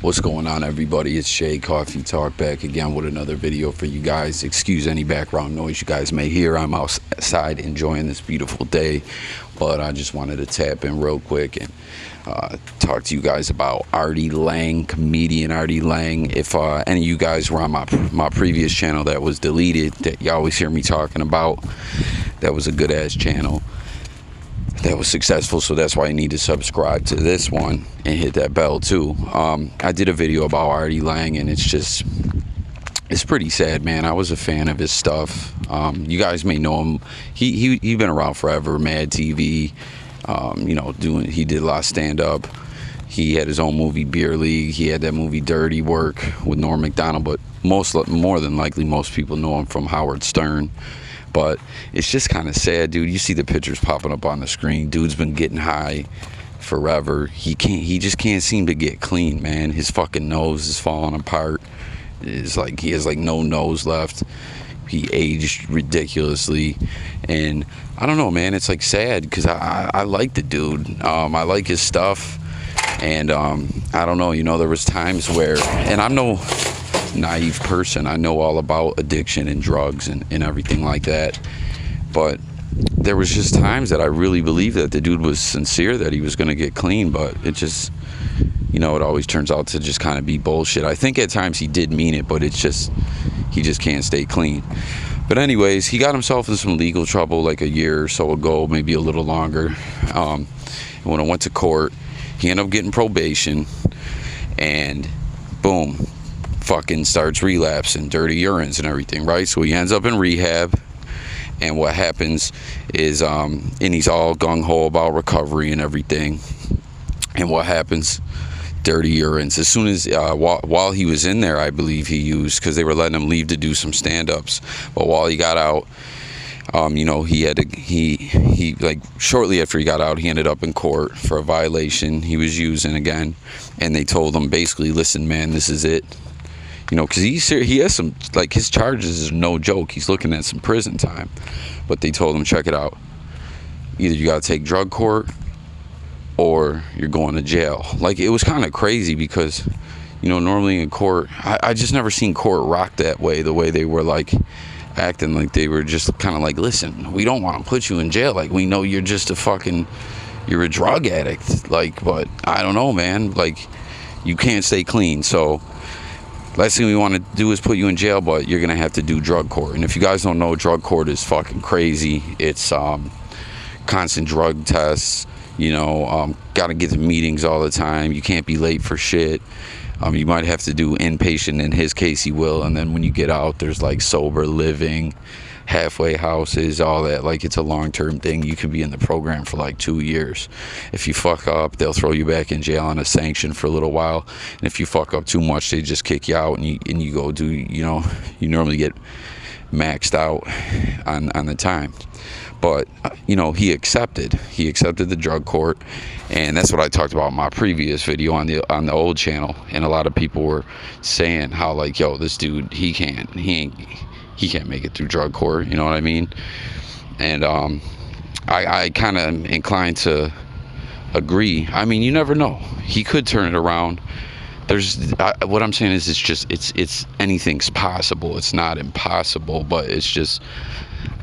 What's going on, everybody? It's Shay Coffee Talk back again with another video for you guys. Excuse any background noise you guys may hear. I'm outside enjoying this beautiful day, but I just wanted to tap in real quick and talk to you guys about Artie Lange, comedian Artie Lange. If any of you guys were on my previous channel that was deleted, that you always hear me talking about, that was a good ass channel that was successful, so that's why you need to subscribe to this one and hit that bell too. I did a video about Artie Lange, and it's pretty sad, man. I was a fan of his stuff. You guys may know him. He's been around forever. Mad TV, he did a lot of stand-up. He had his own movie, Beer League. He had that movie Dirty Work with Norm Macdonald, but more than likely most people know him from Howard Stern. But it's just kind of sad, dude. You see the pictures popping up on the screen. Dude's been getting high forever. He just can't seem to get clean, man. His fucking nose is falling apart. It's like he has like no nose left. He aged ridiculously, and I don't know, man. It's like sad because I like the dude. I like his stuff, and I don't know. There was times where, and I'm no naive person. I know all about addiction and drugs and everything like that, but there was just times that I really believed that the dude was sincere, that he was going to get clean, but it just, it always turns out to just kind of be bullshit. I think at times he did mean it, but it's just, he just can't stay clean. But anyways, he got himself in some legal trouble like a year or so ago, maybe a little longer. When I went to court, he ended up getting probation, and boom, fucking starts relapsing, dirty urines and everything, right? So he ends up in rehab, and what happens is, and he's all gung-ho about recovery and everything, and what happens, dirty urines. As soon as, while he was in there, I believe he used, because they were letting him leave to do some stand-ups, but while he got out, he like shortly after he got out, he ended up in court for a violation. He was using again, and they told him basically, listen, man, this is it. Because he has some, like, his charges is no joke. He's looking at some prison time. But they told him, check it out. Either you got to take drug court or you're going to jail. Like, it was kind of crazy because, normally in court, I just never seen court rock that way, the way they were, like, acting like they were just kind of like, listen, we don't want to put you in jail. Like, we know you're just you're a drug addict. Like, but I don't know, man. Like, you can't stay clean. So last thing we want to do is put you in jail, but you're going to have to do drug court. And if you guys don't know, drug court is fucking crazy. It's constant drug tests, got to get to meetings all the time. You can't be late for shit. You might have to do inpatient. In his case, he will. And then when you get out, there's like sober living, halfway houses, all that. Like, it's a long-term thing. You could be in the program for like 2 years. If you fuck up, they'll throw you back in jail on a sanction for a little while. And if you fuck up too much, they just kick you out, and you go do, you normally get maxed out on the time. But he accepted the drug court, and that's what I talked about in my previous video on the old channel. And a lot of people were saying how, like, yo, this dude, he can't make it through drug court, you know what I mean? And I kind of inclined to agree. I mean, you never know. He could turn it around. What I'm saying is, it's anything's possible. It's not impossible, but it's just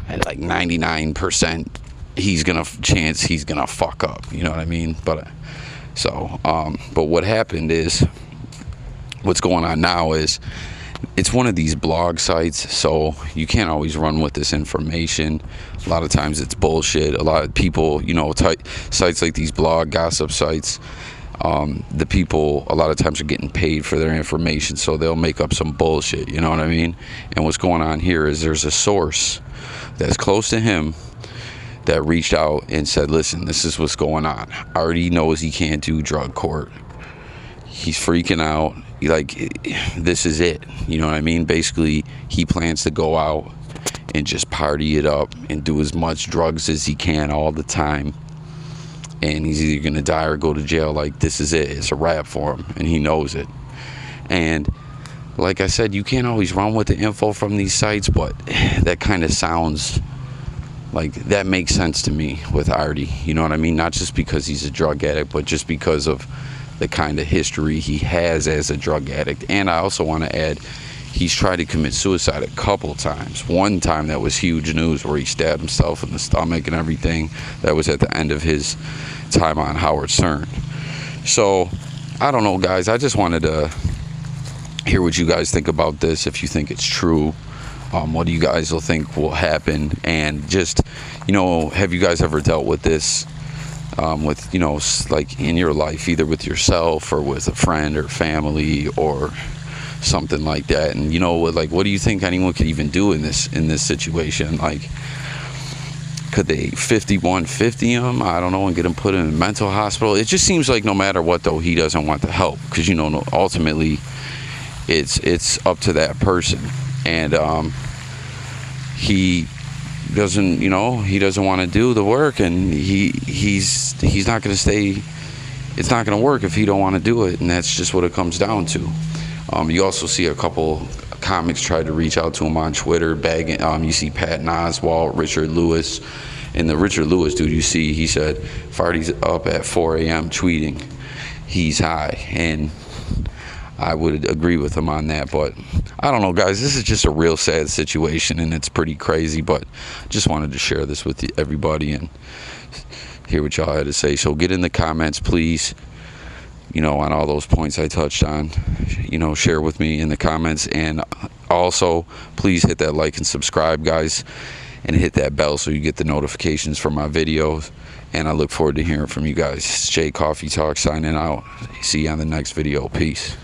like 99% he's gonna fuck up, you know what I mean? But what happened is, what's going on now is, it's one of these blog sites, so you can't always run with this information. A lot of times it's bullshit. A lot of people, sites like these blog gossip sites, the people a lot of times are getting paid for their information, so they'll make up some bullshit, you know what I mean? And what's going on here is, there's a source that's close to him that reached out and said, listen, this is what's going on. Artie knows he can't do drug court. He's freaking out. Like, this is it, you know what I mean? Basically, he plans to go out and just party it up and do as much drugs as he can all the time, and he's either gonna die or go to jail. Like, this is it. It's a wrap for him, and he knows it. And like I said, you can't always run with the info from these sites, but that kind of sounds like that makes sense to me with Artie, you know what I mean? Not just because he's a drug addict, but just because of the kind of history he has as a drug addict. And I also want to add, he's tried to commit suicide a couple times. One time that was huge news, where he stabbed himself in the stomach and everything. That was at the end of his time on Howard Stern. So I don't know, guys. I just wanted to hear what you guys think about this, if you think it's true. What do you guys will think will happen? And just, have you guys ever dealt with this with, like in your life, either with yourself or with a friend or family or something like that? And what do you think anyone could even do in this situation? Like, could they 5150 him? I don't know, and get him put in a mental hospital? It just seems like no matter what, though, he doesn't want the help, because ultimately it's up to that person. And he doesn't he doesn't want to do the work, and he's not going to stay. It's not going to work if he don't want to do it, and that's just what it comes down to. You also see a couple comics try to reach out to him on Twitter, begging. You see Patton Oswalt, Richard Lewis, and the Richard Lewis dude, he said Farty's up at 4 a.m. tweeting he's high, and I would agree with him on that. But I don't know, guys. This is just a real sad situation, and it's pretty crazy. But just wanted to share this with everybody and hear what y'all had to say. So get in the comments, please. On all those points I touched on, share with me in the comments. And also, please hit that like and subscribe, guys, and hit that bell so you get the notifications for my videos. And I look forward to hearing from you guys. It's Jay Coffee Talk signing out. See you on the next video. Peace.